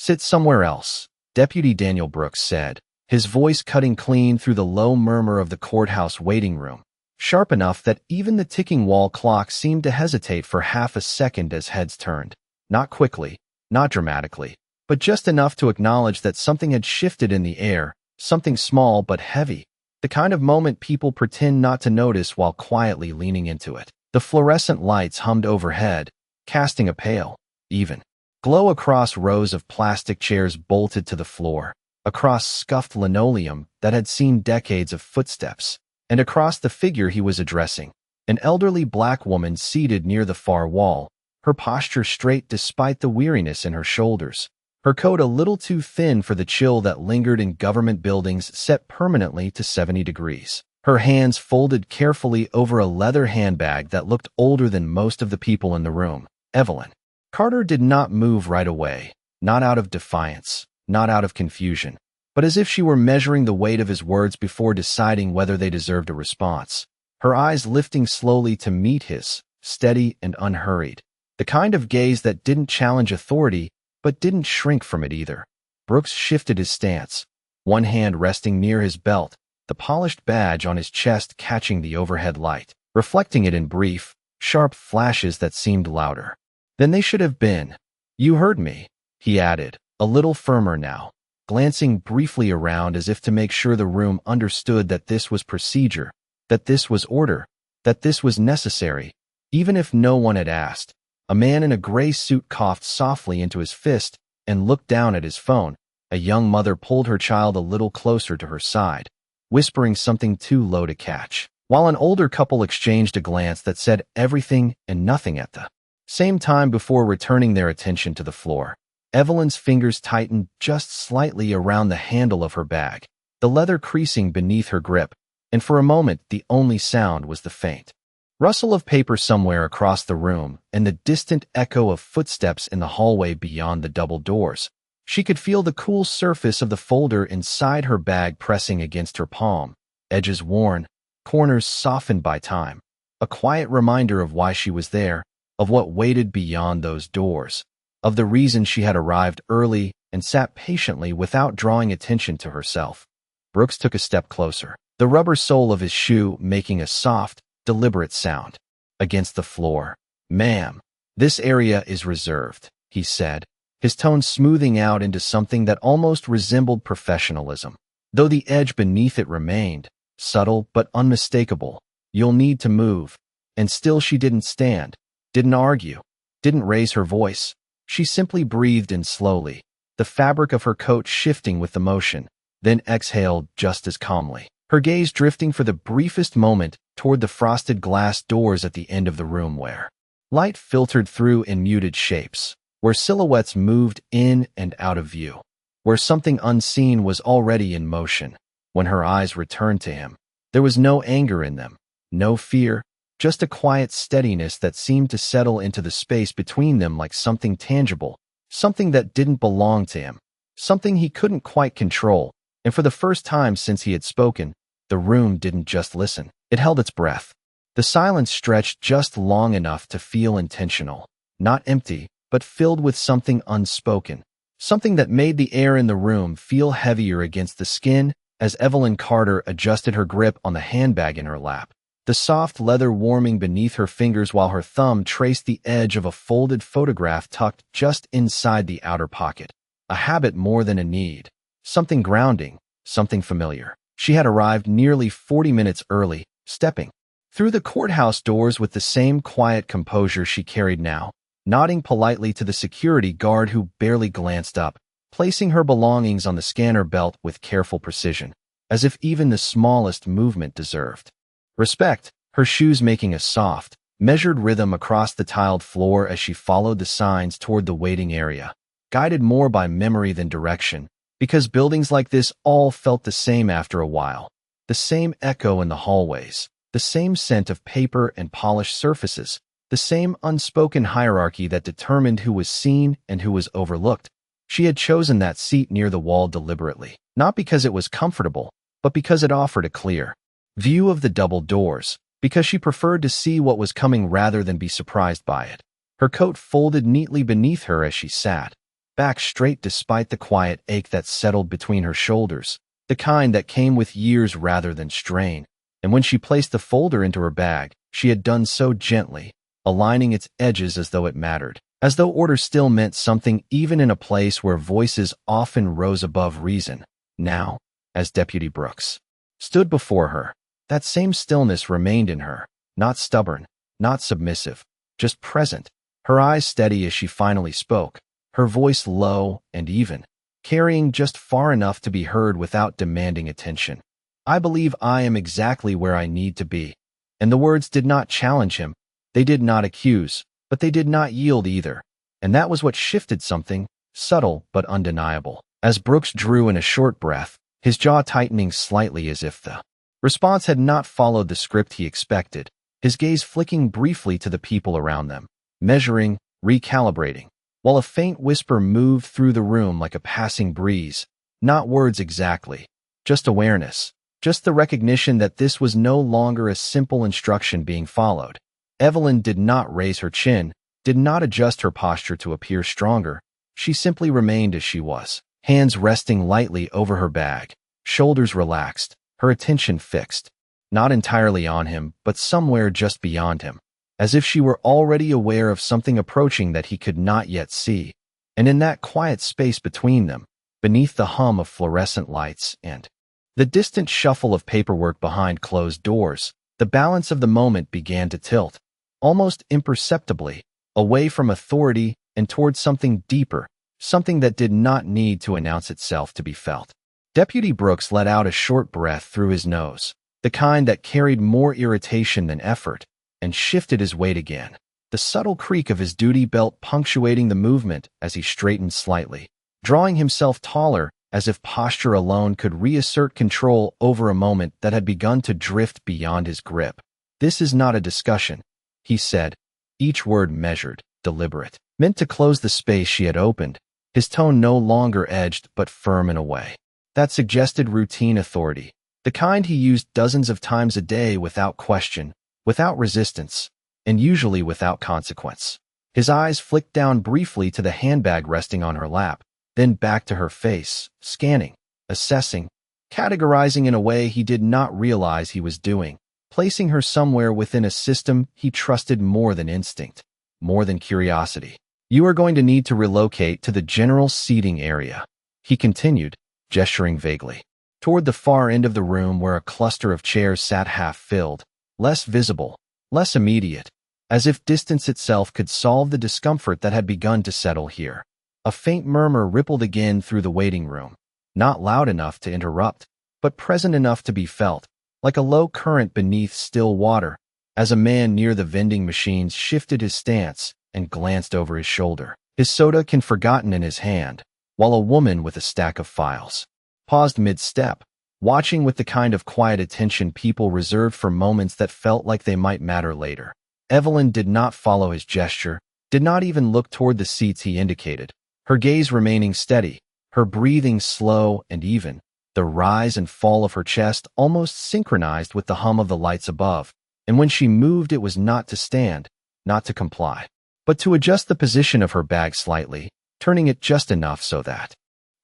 "Sit somewhere else," Deputy Daniel Brooks said, his voice cutting clean through the low murmur of the courthouse waiting room, sharp enough that even the ticking wall clock seemed to hesitate for half a second as heads turned. Not quickly, not dramatically, but just enough to acknowledge that something had shifted in the air, something small but heavy, the kind of moment people pretend not to notice while quietly leaning into it. The fluorescent lights hummed overhead, casting a pale, even glow across rows of plastic chairs bolted to the floor, across scuffed linoleum that had seen decades of footsteps, and across the figure he was addressing, an elderly black woman seated near the far wall, her posture straight despite the weariness in her shoulders, her coat a little too thin for the chill that lingered in government buildings set permanently to 70 degrees. Her hands folded carefully over a leather handbag that looked older than most of the people in the room. Evelyn Carter did not move right away, not out of defiance, not out of confusion, but as if she were measuring the weight of his words before deciding whether they deserved a response, her eyes lifting slowly to meet his, steady and unhurried, the kind of gaze that didn't challenge authority but didn't shrink from it either. Brooks shifted his stance, one hand resting near his belt, the polished badge on his chest catching the overhead light, reflecting it in brief, sharp flashes that seemed louder than they should have been. "You heard me," he added, a little firmer now, glancing briefly around as if to make sure the room understood that this was procedure, that this was order, that this was necessary, even if no one had asked. A man in a gray suit coughed softly into his fist and looked down at his phone. A young mother pulled her child a little closer to her side, whispering something too low to catch, while an older couple exchanged a glance that said everything and nothing at the same time before returning their attention to the floor. Evelyn's fingers tightened just slightly around the handle of her bag, the leather creasing beneath her grip, and for a moment the only sound was the faint rustle of paper somewhere across the room and the distant echo of footsteps in the hallway beyond the double doors. She could feel the cool surface of the folder inside her bag pressing against her palm, edges worn, corners softened by time, a quiet reminder of why she was there, of what waited beyond those doors, of the reason she had arrived early and sat patiently without drawing attention to herself. Brooks took a step closer, the rubber sole of his shoe making a soft, deliberate sound against the floor. "Ma'am, this area is reserved," he said, his tone smoothing out into something that almost resembled professionalism, though the edge beneath it remained, subtle but unmistakable. "You'll need to move." And still she didn't stand, didn't argue, didn't raise her voice. She simply breathed in slowly, the fabric of her coat shifting with the motion, then exhaled just as calmly, her gaze drifting for the briefest moment toward the frosted glass doors at the end of the room where light filtered through in muted shapes, where silhouettes moved in and out of view, where something unseen was already in motion. When her eyes returned to him, there was no anger in them, no fear, just a quiet steadiness that seemed to settle into the space between them like something tangible, something that didn't belong to him, something he couldn't quite control. And for the first time since he had spoken, the room didn't just listen, it held its breath. The silence stretched just long enough to feel intentional, not empty, but filled with something unspoken, something that made the air in the room feel heavier against the skin as Evelyn Carter adjusted her grip on the handbag in her lap, the soft leather warming beneath her fingers while her thumb traced the edge of a folded photograph tucked just inside the outer pocket. A habit more than a need, something grounding, something familiar. She had arrived nearly 40 minutes early, stepping through the courthouse doors with the same quiet composure she carried now, nodding politely to the security guard who barely glanced up, placing her belongings on the scanner belt with careful precision, as if even the smallest movement deserved respect, her shoes making a soft, measured rhythm across the tiled floor as she followed the signs toward the waiting area, guided more by memory than direction, because buildings like this all felt the same after a while, the same echo in the hallways, the same scent of paper and polished surfaces, the same unspoken hierarchy that determined who was seen and who was overlooked. She had chosen that seat near the wall deliberately, not because it was comfortable, but because it offered a clear view of the double doors, because she preferred to see what was coming rather than be surprised by it. Her coat folded neatly beneath her as she sat, back straight despite the quiet ache that settled between her shoulders, the kind that came with years rather than strain. And when she placed the folder into her bag, she had done so gently, aligning its edges as though it mattered, as though order still meant something even in a place where voices often rose above reason. Now, as Deputy Brooks stood before her, that same stillness remained in her, not stubborn, not submissive, just present, her eyes steady as she finally spoke, her voice low and even, carrying just far enough to be heard without demanding attention. I believe I am exactly where I need to be. And the words did not challenge him, they did not accuse, but they did not yield either. And that was what shifted something, subtle but undeniable. As Brooks drew in a short breath, his jaw tightening slightly as if the response had not followed the script he expected, his gaze flicking briefly to the people around them, measuring, recalibrating, while a faint whisper moved through the room like a passing breeze, not words exactly, just awareness, just the recognition that this was no longer a simple instruction being followed. Evelyn did not raise her chin, did not adjust her posture to appear stronger. She simply remained as she was, hands resting lightly over her bag, shoulders relaxed, her attention fixed, not entirely on him, but somewhere just beyond him, as if she were already aware of something approaching that he could not yet see. And in that quiet space between them, beneath the hum of fluorescent lights and the distant shuffle of paperwork behind closed doors, the balance of the moment began to tilt, almost imperceptibly, away from authority and toward something deeper, something that did not need to announce itself to be felt. Deputy Brooks let out a short breath through his nose, the kind that carried more irritation than effort, and shifted his weight again, the subtle creak of his duty belt punctuating the movement as he straightened slightly, drawing himself taller as if posture alone could reassert control over a moment that had begun to drift beyond his grip. "This is not a discussion," he said, each word measured, deliberate, meant to close the space she had opened, his tone no longer edged but firm in a way that suggested routine authority, the kind he used dozens of times a day without question, without resistance, and usually without consequence. His eyes flicked down briefly to the handbag resting on her lap, then back to her face, scanning, assessing, categorizing in a way he did not realize he was doing, placing her somewhere within a system he trusted more than instinct, more than curiosity. "You are going to need to relocate to the general seating area," he continued, gesturing vaguely toward the far end of the room where a cluster of chairs sat half-filled, less visible, less immediate, as if distance itself could solve the discomfort that had begun to settle here. A faint murmur rippled again through the waiting room, not loud enough to interrupt, but present enough to be felt, like a low current beneath still water, as a man near the vending machines shifted his stance and glanced over his shoulder, his soda can forgotten in his hand, while a woman with a stack of files paused mid-step, watching with the kind of quiet attention people reserved for moments that felt like they might matter later. Evelyn did not follow his gesture, did not even look toward the seats he indicated, her gaze remaining steady, her breathing slow and even, the rise and fall of her chest almost synchronized with the hum of the lights above, and when she moved it was not to stand, not to comply, but to adjust the position of her bag slightly, turning it just enough so that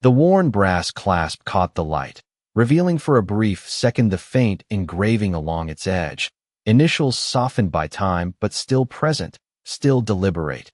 the worn brass clasp caught the light, revealing for a brief second the faint engraving along its edge, initials softened by time but still present, still deliberate.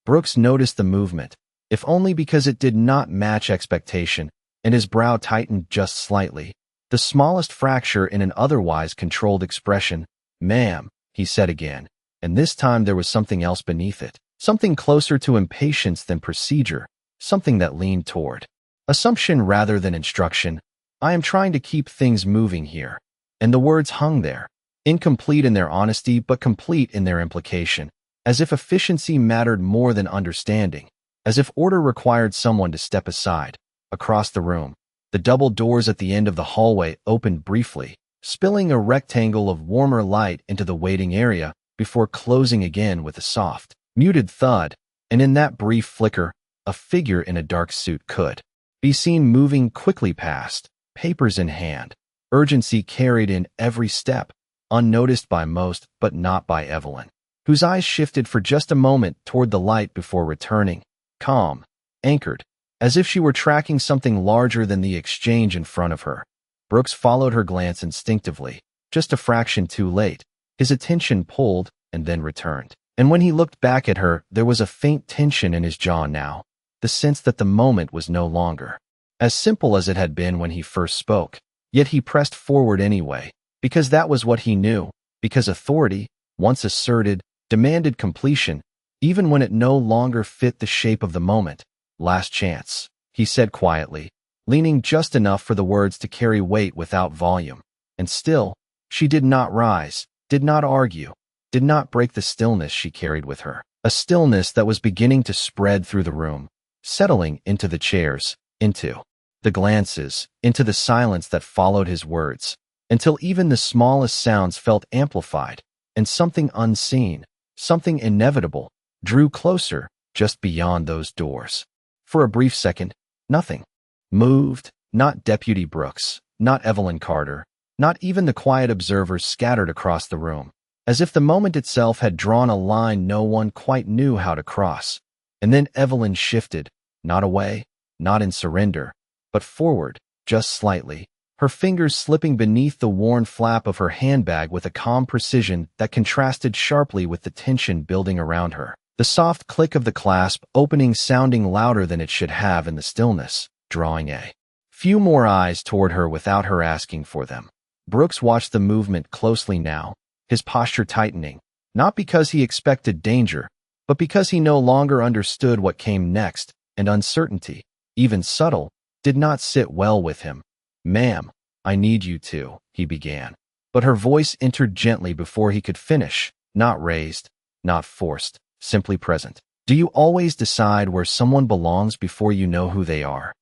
Brooks noticed the movement, if only because it did not match expectation, and his brow tightened just slightly, the smallest fracture in an otherwise controlled expression. "Ma'am," he said again, and this time there was something else beneath it, something closer to impatience than procedure, something that leaned toward assumption rather than instruction. "I am trying to keep things moving here." And the words hung there, incomplete in their honesty but complete in their implication, as if efficiency mattered more than understanding, as if order required someone to step aside. Across the room, the double doors at the end of the hallway opened briefly, spilling a rectangle of warmer light into the waiting area before closing again with a soft, muted thud, and in that brief flicker, a figure in a dark suit could be seen moving quickly past, papers in hand, urgency carried in every step, unnoticed by most but not by Evelyn, whose eyes shifted for just a moment toward the light before returning, calm, anchored, as if she were tracking something larger than the exchange in front of her. Brooks followed her glance instinctively, just a fraction too late. His attention pulled and then returned. And when he looked back at her, there was a faint tension in his jaw now, the sense that the moment was no longer as simple as it had been when he first spoke. Yet he pressed forward anyway, because that was what he knew, because authority, once asserted, demanded completion, even when it no longer fit the shape of the moment. Last chance, he said quietly, leaning just enough for the words to carry weight without volume. And still, she did not rise, did not argue, did not break the stillness she carried with her. A stillness that was beginning to spread through the room, settling into the chairs, into the glances, into the silence that followed his words, until even the smallest sounds felt amplified, and something unseen, something inevitable, drew closer, just beyond those doors. For a brief second, nothing moved, not Deputy Brooks, not Evelyn Carter, not even the quiet observers scattered across the room, as if the moment itself had drawn a line no one quite knew how to cross. And then Evelyn shifted, not away, not in surrender, but forward, just slightly, her fingers slipping beneath the worn flap of her handbag with a calm precision that contrasted sharply with the tension building around her. The soft click of the clasp opening sounding louder than it should have in the stillness, drawing a few more eyes toward her without her asking for them. Brooks watched the movement closely now, his posture tightening, not because he expected danger, but because he no longer understood what came next, and uncertainty, even subtle, did not sit well with him. "Ma'am, I need you to," he began. But her voice entered gently before he could finish, not raised, not forced, simply present. "Do you always decide where someone belongs before you know who they are?"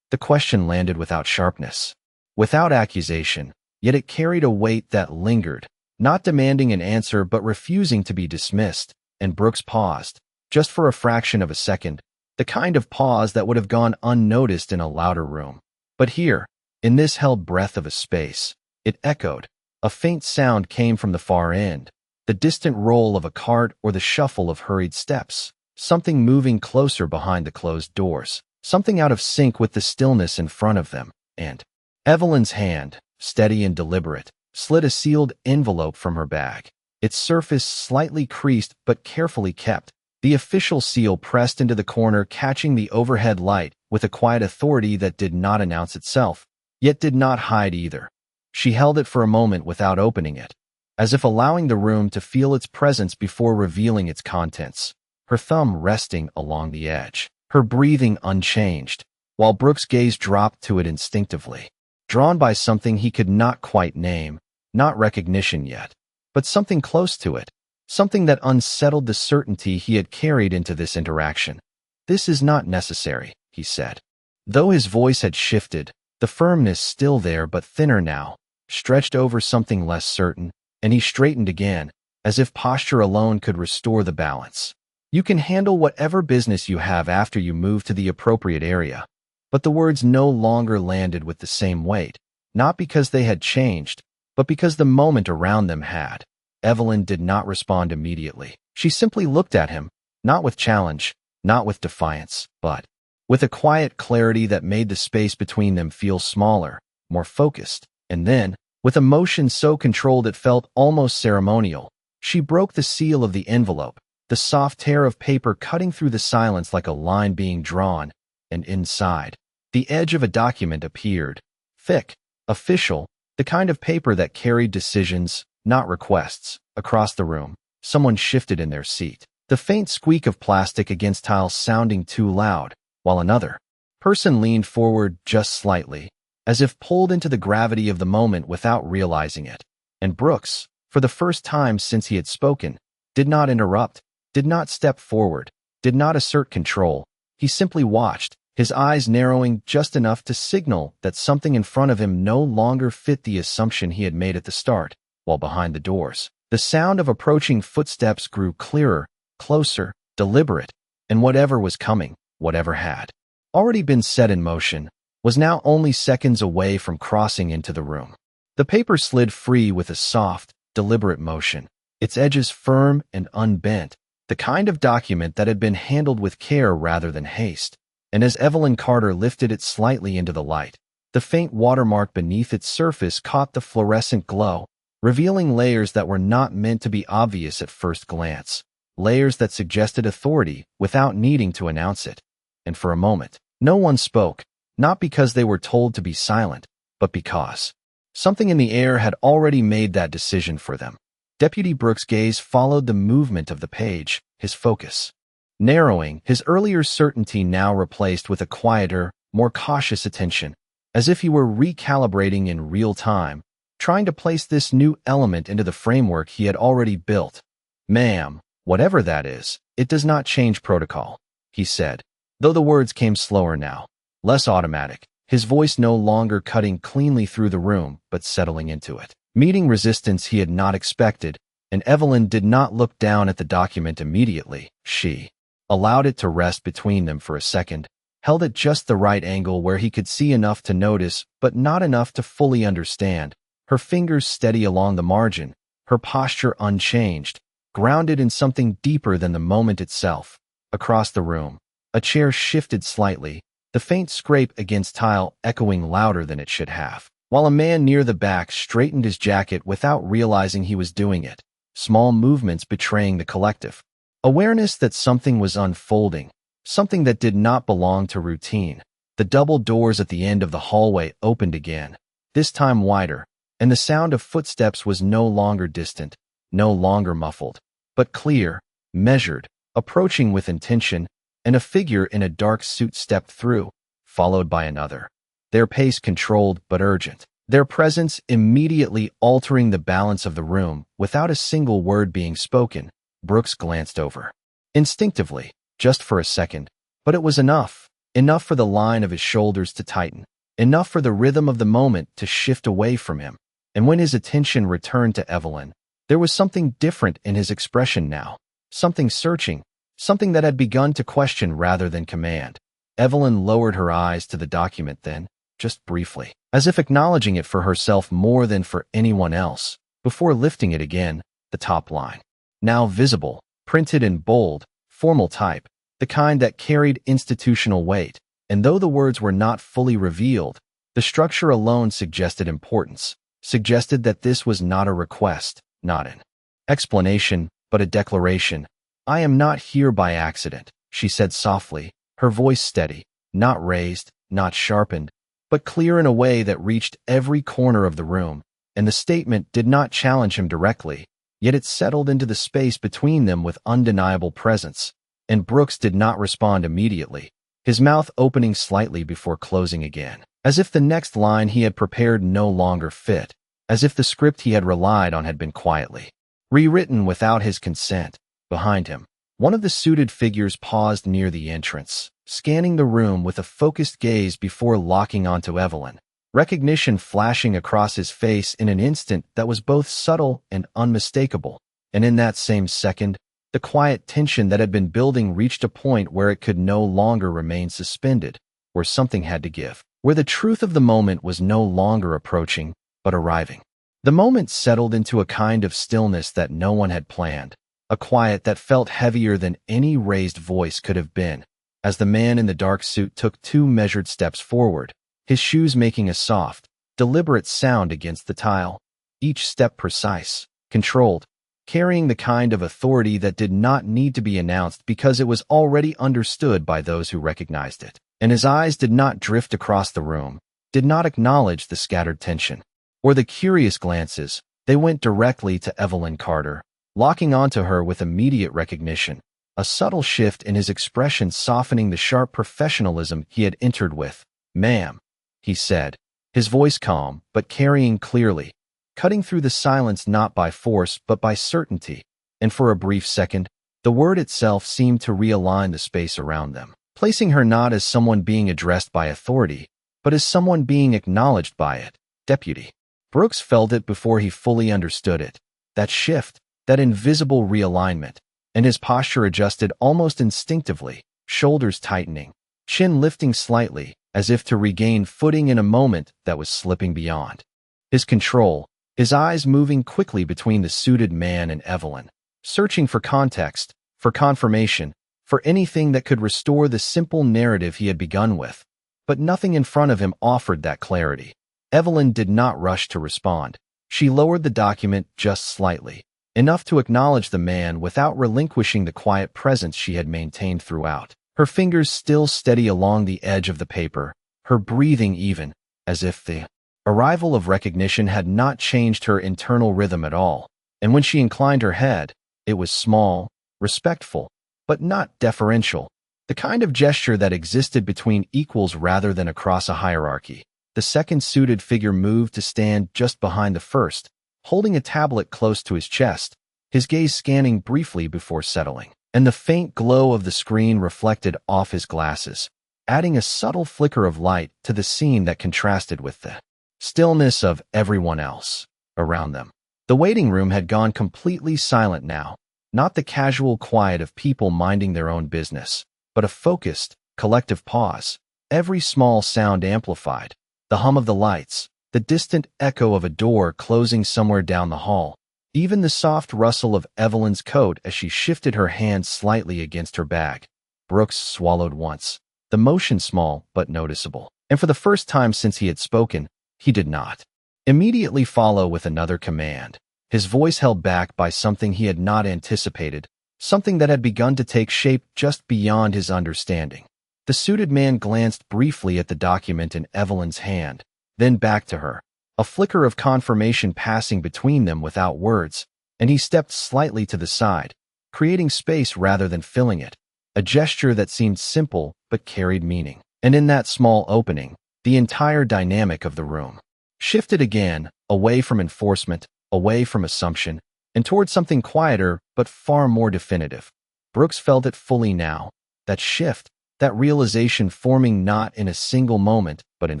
The question landed without sharpness, without accusation, yet it carried a weight that lingered, not demanding an answer but refusing to be dismissed, and Brooks paused, just for a fraction of a second, the kind of pause that would have gone unnoticed in a louder room. But here, in this held breath of a space, it echoed. A faint sound came from the far end, the distant roll of a cart or the shuffle of hurried steps, something moving closer behind the closed doors, something out of sync with the stillness in front of them. And Evelyn's hand, steady and deliberate, slid a sealed envelope from her bag, its surface slightly creased but carefully kept, the official seal pressed into the corner, catching the overhead light with a quiet authority that did not announce itself, yet did not hide either. She held it for a moment without opening it, as if allowing the room to feel its presence before revealing its contents, her thumb resting along the edge, her breathing unchanged, while Brooks' gaze dropped to it instinctively, drawn by something he could not quite name, not recognition yet, but something close to it, something that unsettled the certainty he had carried into this interaction. "This is not necessary," he said. Though his voice had shifted, the firmness still there but thinner now, stretched over something less certain, and he straightened again, as if posture alone could restore the balance. "You can handle whatever business you have after you move to the appropriate area." But the words no longer landed with the same weight, not because they had changed, but because the moment around them had. Evelyn did not respond immediately. She simply looked at him, not with challenge, not with defiance, but with a quiet clarity that made the space between them feel smaller, more focused. And then, with a motion so controlled it felt almost ceremonial, she broke the seal of the envelope, the soft tear of paper cutting through the silence like a line being drawn, and inside, the edge of a document appeared, thick, official, the kind of paper that carried decisions, not requests. Across the room, someone shifted in their seat, the faint squeak of plastic against tiles sounding too loud, while another person leaned forward just slightly, as if pulled into the gravity of the moment without realizing it. And Brooks, for the first time since he had spoken, did not interrupt, did not step forward, did not assert control. He simply watched, his eyes narrowing just enough to signal that something in front of him no longer fit the assumption he had made at the start. While behind the doors, the sound of approaching footsteps grew clearer, closer, deliberate, and whatever was coming, whatever had already been set in motion, was now only seconds away from crossing into the room. The paper slid free with a soft, deliberate motion, its edges firm and unbent, the kind of document that had been handled with care rather than haste. and as Evelyn Carter lifted it slightly into the light, the faint watermark beneath its surface caught the fluorescent glow, revealing layers that were not meant to be obvious at first glance, layers that suggested authority without needing to announce it. And for a moment, no one spoke, not because they were told to be silent, but because something in the air had already made that decision for them. Deputy Brooks' gaze followed the movement of the page, his focus narrowing, his earlier certainty now replaced with a quieter, more cautious attention, as if he were recalibrating in real time, trying to place this new element into the framework he had already built. "Ma'am, whatever that is, it does not change protocol," he said, though the words came slower now, less automatic, his voice no longer cutting cleanly through the room but settling into it, meeting resistance he had not expected. And Evelyn did not look down at the document immediately. She allowed it to rest between them for a second, held at just the right angle where he could see enough to notice but not enough to fully understand, her fingers steady along the margin, her posture unchanged, grounded in something deeper than the moment itself. Across the room, a chair shifted slightly, the faint scrape against tile echoing louder than it should have, while a man near the back straightened his jacket without realizing he was doing it, small movements betraying the collective awareness that something was unfolding, something that did not belong to routine. The double doors at the end of the hallway opened again, this time wider, and the sound of footsteps was no longer distant, no longer muffled, but clear, measured, approaching with intention, and a figure in a dark suit stepped through, followed by another. Their pace controlled but urgent, their presence immediately altering the balance of the room without a single word being spoken. Brooks glanced over. Instinctively, just for a second, but it was enough for the line of his shoulders to tighten, enough for the rhythm of the moment to shift away from him. And when his attention returned to Evelyn, there was something different in his expression now, something searching, something that had begun to question rather than command. Evelyn lowered her eyes to the document then, just briefly, as if acknowledging it for herself more than for anyone else, before lifting it again, the top line. Now visible, printed in bold, formal type, the kind that carried institutional weight, and though the words were not fully revealed, the structure alone suggested importance, suggested that this was not a request, not an explanation, but a declaration. "I am not here by accident," she said softly, her voice steady, not raised, not sharpened, but clear in a way that reached every corner of the room, and the statement did not challenge him directly, yet it settled into the space between them with undeniable presence. And Brooks did not respond immediately, his mouth opening slightly before closing again, as if the next line he had prepared no longer fit, as if the script he had relied on had been quietly rewritten without his consent. Behind him, one of the suited figures paused near the entrance, scanning the room with a focused gaze before locking onto Evelyn, recognition flashing across his face in an instant that was both subtle and unmistakable. And in that same second, the quiet tension that had been building reached a point where it could no longer remain suspended, where something had to give, where the truth of the moment was no longer approaching, but arriving. The moment settled into a kind of stillness that no one had planned, a quiet that felt heavier than any raised voice could have been, as the man in the dark suit took 2 measured steps forward, his shoes making a soft, deliberate sound against the tile, each step precise, controlled, carrying the kind of authority that did not need to be announced because it was already understood by those who recognized it. And his eyes did not drift across the room, did not acknowledge the scattered tension, or the curious glances. They went directly to Evelyn Carter, locking onto her with immediate recognition, a subtle shift in his expression softening the sharp professionalism he had entered with. "Ma'am," he said, his voice calm but carrying clearly, cutting through the silence not by force but by certainty, and for a brief second, the word itself seemed to realign the space around them, placing her not as someone being addressed by authority, but as someone being acknowledged by it. Deputy. Brooks felt it before he fully understood it, that shift, that invisible realignment, and his posture adjusted almost instinctively, shoulders tightening, chin lifting slightly, as if to regain footing in a moment that was slipping beyond his control, his eyes moving quickly between the suited man and Evelyn, searching for context, for confirmation, for anything that could restore the simple narrative he had begun with. But nothing in front of him offered that clarity. Evelyn did not rush to respond. She lowered the document just slightly, enough to acknowledge the man without relinquishing the quiet presence she had maintained throughout. Her fingers still steady along the edge of the paper, her breathing even, as if the arrival of recognition had not changed her internal rhythm at all. And when she inclined her head, it was small, respectful, but not deferential, the kind of gesture that existed between equals rather than across a hierarchy. The second suited figure moved to stand just behind the first, holding a tablet close to his chest, his gaze scanning briefly before settling, and the faint glow of the screen reflected off his glasses, adding a subtle flicker of light to the scene that contrasted with the stillness of everyone else around them. The waiting room had gone completely silent now, not the casual quiet of people minding their own business, but a focused, collective pause, every small sound amplified, the hum of the lights, the distant echo of a door closing somewhere down the hall, even the soft rustle of Evelyn's coat as she shifted her hand slightly against her bag. Brooks swallowed once, the motion small but noticeable, and for the first time since he had spoken, he did not immediately follow with another command. His voice held back by something he had not anticipated, something that had begun to take shape just beyond his understanding. The suited man glanced briefly at the document in Evelyn's hand, then back to her, a flicker of confirmation passing between them without words, and he stepped slightly to the side, creating space rather than filling it, a gesture that seemed simple but carried meaning. And in that small opening, the entire dynamic of the room shifted again, away from enforcement, away from assumption, and toward something quieter but far more definitive. Brooks felt it fully now, that shift, that realization forming not in a single moment but in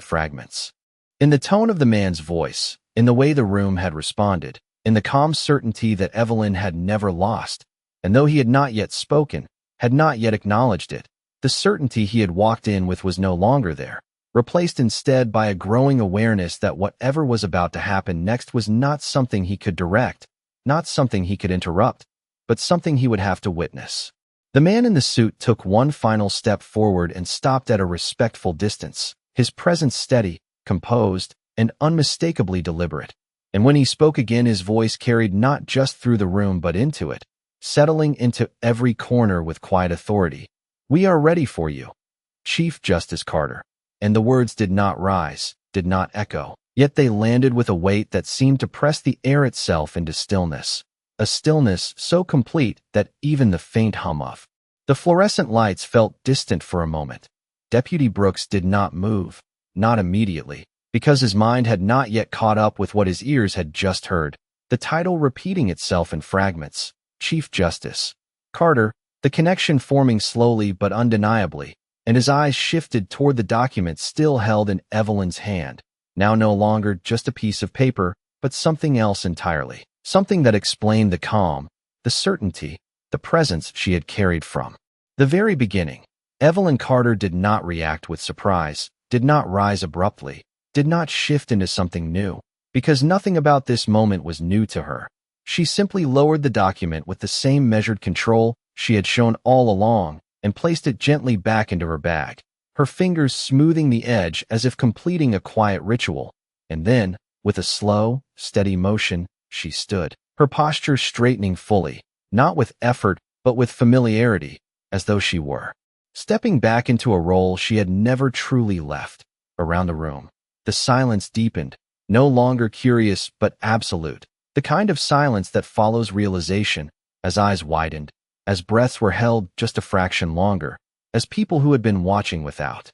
fragments. In the tone of the man's voice, in the way the room had responded, in the calm certainty that Evelyn had never lost, and though he had not yet spoken, had not yet acknowledged it, the certainty he had walked in with was no longer there, replaced instead by a growing awareness that whatever was about to happen next was not something he could direct, not something he could interrupt, but something he would have to witness. The man in the suit took one final step forward and stopped at a respectful distance, his presence steady, composed, and unmistakably deliberate. And when he spoke again, his voice carried not just through the room but into it, settling into every corner with quiet authority. "We are ready for you, Chief Justice Carter." And the words did not rise, did not echo, yet they landed with a weight that seemed to press the air itself into stillness. A stillness so complete that even the faint hum of the fluorescent lights felt distant for a moment. Deputy Brooks did not move, not immediately, because his mind had not yet caught up with what his ears had just heard, the title repeating itself in fragments, Chief Justice Carter, the connection forming slowly but undeniably, and his eyes shifted toward the document still held in Evelyn's hand, now no longer just a piece of paper, but something else entirely. Something that explained the calm, the certainty, the presence she had carried from the very beginning. Evelyn Carter did not react with surprise, did not rise abruptly, did not shift into something new, because nothing about this moment was new to her. She simply lowered the document with the same measured control she had shown all along and placed it gently back into her bag, her fingers smoothing the edge as if completing a quiet ritual. And then, with a slow, steady motion, she stood, her posture straightening fully, not with effort but with familiarity, as though she were stepping back into a role she had never truly left. Around the room, the silence deepened, no longer curious but absolute, the kind of silence that follows realization, as eyes widened, as breaths were held just a fraction longer, as people who had been watching without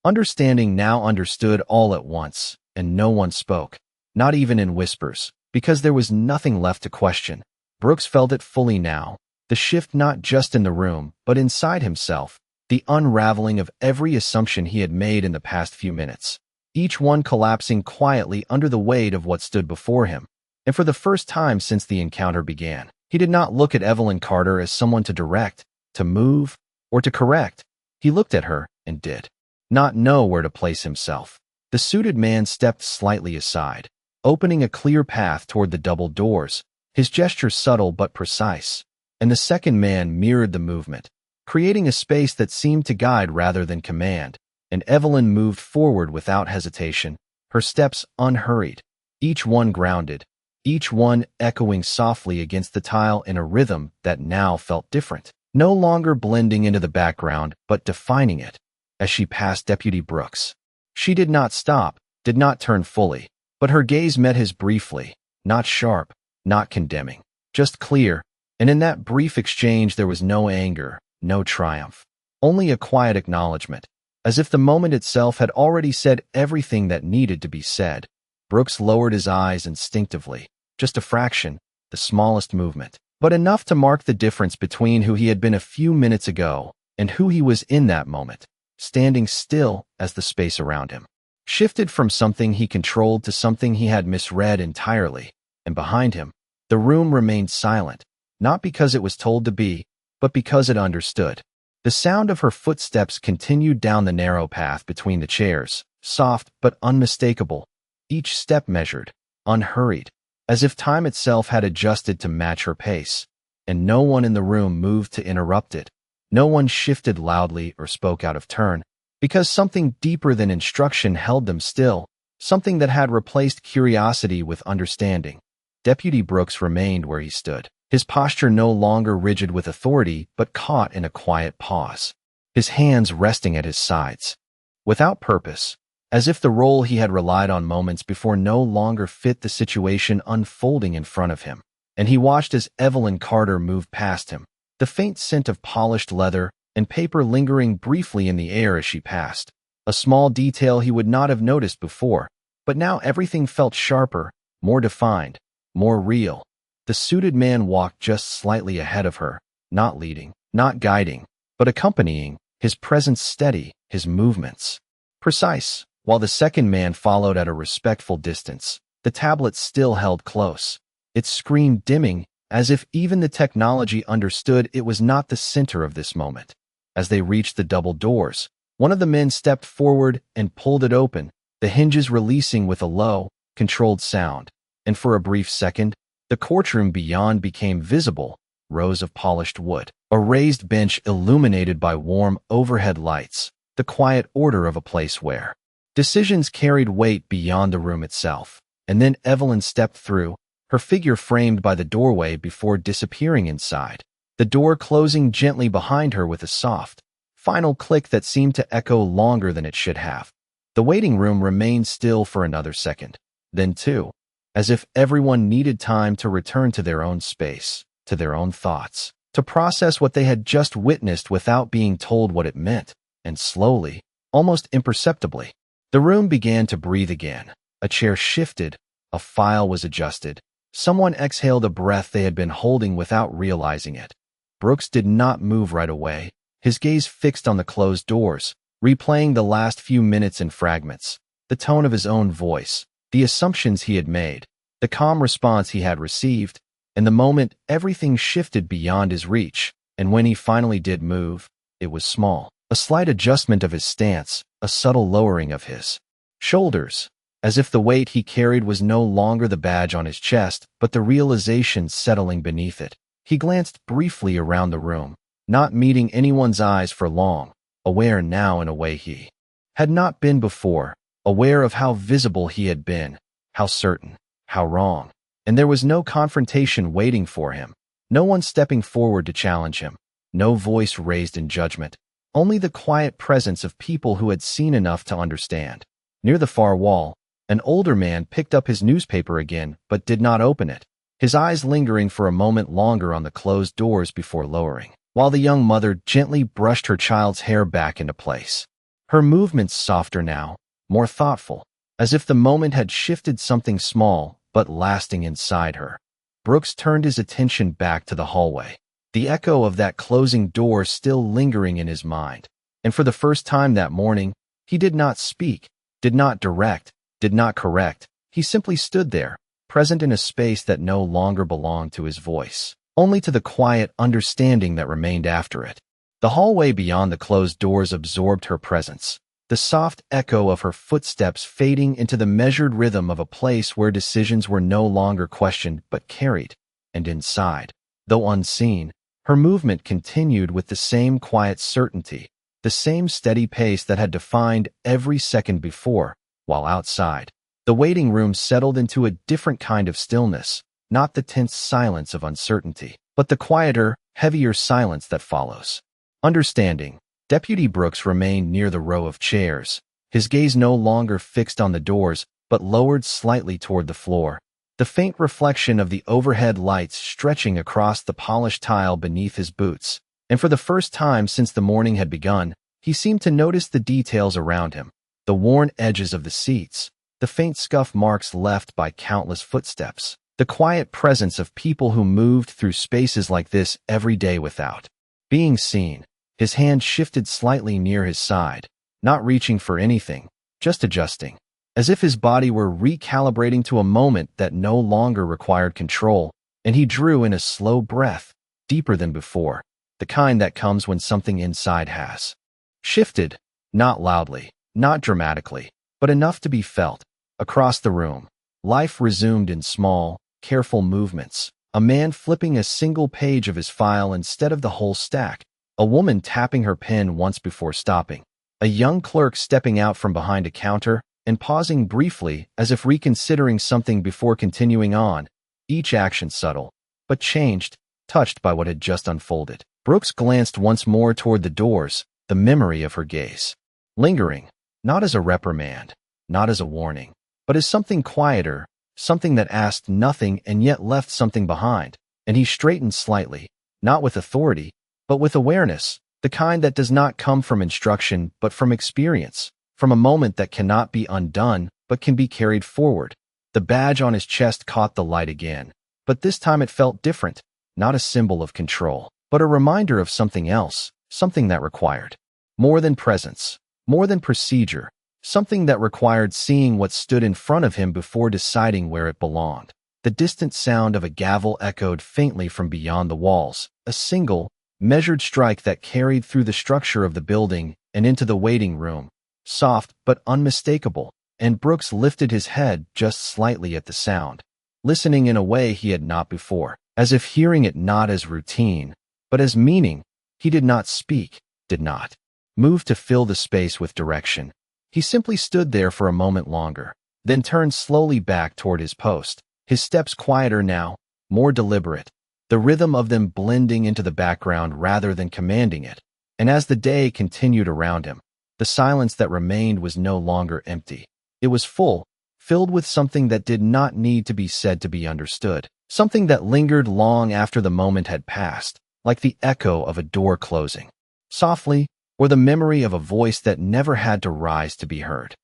understanding now understood all at once, and no one spoke, not even in whispers, because there was nothing left to question. Brooks felt it fully now, the shift not just in the room, but inside himself, the unraveling of every assumption he had made in the past few minutes, each one collapsing quietly under the weight of what stood before him. And for the first time since the encounter began, he did not look at Evelyn Carter as someone to direct, to move, or to correct. He looked at her and did not know where to place himself. The suited man stepped slightly aside, opening a clear path toward the double doors, his gesture subtle but precise, and the second man mirrored the movement, creating a space that seemed to guide rather than command, and Evelyn moved forward without hesitation, her steps unhurried, each one grounded, each one echoing softly against the tile in a rhythm that now felt different, no longer blending into the background but defining it. As she passed Deputy Brooks, she did not stop, did not turn fully, but her gaze met his briefly, not sharp, not condemning, just clear, and in that brief exchange there was no anger, no triumph, only a quiet acknowledgement, as if the moment itself had already said everything that needed to be said. Brooks lowered his eyes instinctively, just a fraction, the smallest movement, but enough to mark the difference between who he had been a few minutes ago and who he was in that moment, standing still as the space around him shifted from something he controlled to something he had misread entirely, and behind him, the room remained silent, not because it was told to be, but because it understood. The sound of her footsteps continued down the narrow path between the chairs, soft but unmistakable, each step measured, unhurried, as if time itself had adjusted to match her pace, and no one in the room moved to interrupt it. No one shifted loudly or spoke out of turn, because something deeper than instruction held them still, something that had replaced curiosity with understanding. Deputy Brooks remained where he stood, his posture no longer rigid with authority but caught in a quiet pause, his hands resting at his sides. Without purpose, as if the role he had relied on moments before no longer fit the situation unfolding in front of him, and he watched as Evelyn Carter moved past him, the faint scent of polished leather and paper lingering briefly in the air as she passed, a small detail he would not have noticed before, but now everything felt sharper, more defined, more real. The suited man walked just slightly ahead of her, not leading, not guiding, but accompanying, his presence steady, his movements precise, while the second man followed at a respectful distance, the tablet still held close, its screen dimming, as if even the technology understood it was not the center of this moment. As they reached the double doors, one of the men stepped forward and pulled it open, the hinges releasing with a low, controlled sound, and for a brief second, the courtroom beyond became visible, rows of polished wood, a raised bench illuminated by warm overhead lights, the quiet order of a place where decisions carried weight beyond the room itself. And then Evelyn stepped through, her figure framed by the doorway before disappearing inside, the door closing gently behind her with a soft, final click that seemed to echo longer than it should have. The waiting room remained still for another second, then two, as if everyone needed time to return to their own space, to their own thoughts, to process what they had just witnessed without being told what it meant, and slowly, almost imperceptibly, the room began to breathe again. A chair shifted, a file was adjusted, someone exhaled a breath they had been holding without realizing it. Brooks did not move right away, his gaze fixed on the closed doors, replaying the last few minutes in fragments, the tone of his own voice, the assumptions he had made, the calm response he had received, and the moment everything shifted beyond his reach, and when he finally did move, it was small, a slight adjustment of his stance, a subtle lowering of his shoulders, as if the weight he carried was no longer the badge on his chest, but the realization settling beneath it. He glanced briefly around the room, not meeting anyone's eyes for long, aware now in a way he had not been before, aware of how visible he had been, how certain, how wrong. And there was no confrontation waiting for him, no one stepping forward to challenge him, no voice raised in judgment, only the quiet presence of people who had seen enough to understand. Near the far wall, an older man picked up his newspaper again but did not open it, his eyes lingering for a moment longer on the closed doors before lowering, while the young mother gently brushed her child's hair back into place. Her movements softer now, more thoughtful, as if the moment had shifted something small but lasting inside her. Brooks turned his attention back to the hallway, the echo of that closing door still lingering in his mind. And for the first time that morning, he did not speak, did not direct, did not correct. He simply stood there, present in a space that no longer belonged to his voice, only to the quiet understanding that remained after it. The hallway beyond the closed doors absorbed her presence, the soft echo of her footsteps fading into the measured rhythm of a place where decisions were no longer questioned but carried. And inside, though unseen, Her movement continued with the same quiet certainty, the same steady pace that had defined every second before, while outside. The waiting room settled into a different kind of stillness, not the tense silence of uncertainty, but the quieter, heavier silence that follows. Understanding, Deputy Brooks remained near the row of chairs, his gaze no longer fixed on the doors, but lowered slightly toward the floor, the faint reflection of the overhead lights stretching across the polished tile beneath his boots. And for the first time since the morning had begun, he seemed to notice the details around him, the worn edges of the seats, the faint scuff marks left by countless footsteps, the quiet presence of people who moved through spaces like this every day without being seen. His hand shifted slightly near his side, not reaching for anything, just adjusting, as if his body were recalibrating to a moment that no longer required control, and he drew in a slow breath, deeper than before, the kind that comes when something inside has shifted, not loudly, not dramatically, but enough to be felt. Across the room, life resumed in small, careful movements. A man flipping a single page of his file instead of the whole stack. A woman tapping her pen once before stopping. A young clerk stepping out from behind a counter and pausing briefly as if reconsidering something before continuing on, each action subtle, but changed, touched by what had just unfolded. Brooks glanced once more toward the doors, the memory of her gaze. Lingering, not as a reprimand, not as a warning, but as something quieter, something that asked nothing and yet left something behind. And he straightened slightly, not with authority, but with awareness, the kind that does not come from instruction but from experience, from a moment that cannot be undone but can be carried forward. The badge on his chest caught the light again, but this time it felt different, not a symbol of control, but a reminder of something else, something that required more than presence, more than procedure, something that required seeing what stood in front of him before deciding where it belonged. The distant sound of a gavel echoed faintly from beyond the walls, a single, measured strike that carried through the structure of the building and into the waiting room, soft but unmistakable, and Brooks lifted his head just slightly at the sound, listening in a way he had not before, as if hearing it not as routine, but as meaning. He did not speak, did not move to fill the space with direction. He simply stood there for a moment longer, then turned slowly back toward his post, his steps quieter now, more deliberate, the rhythm of them blending into the background rather than commanding it. And as the day continued around him, the silence that remained was no longer empty. It was full, filled with something that did not need to be said to be understood, something that lingered long after the moment had passed, like the echo of a door closing softly, or the memory of a voice that never had to rise to be heard.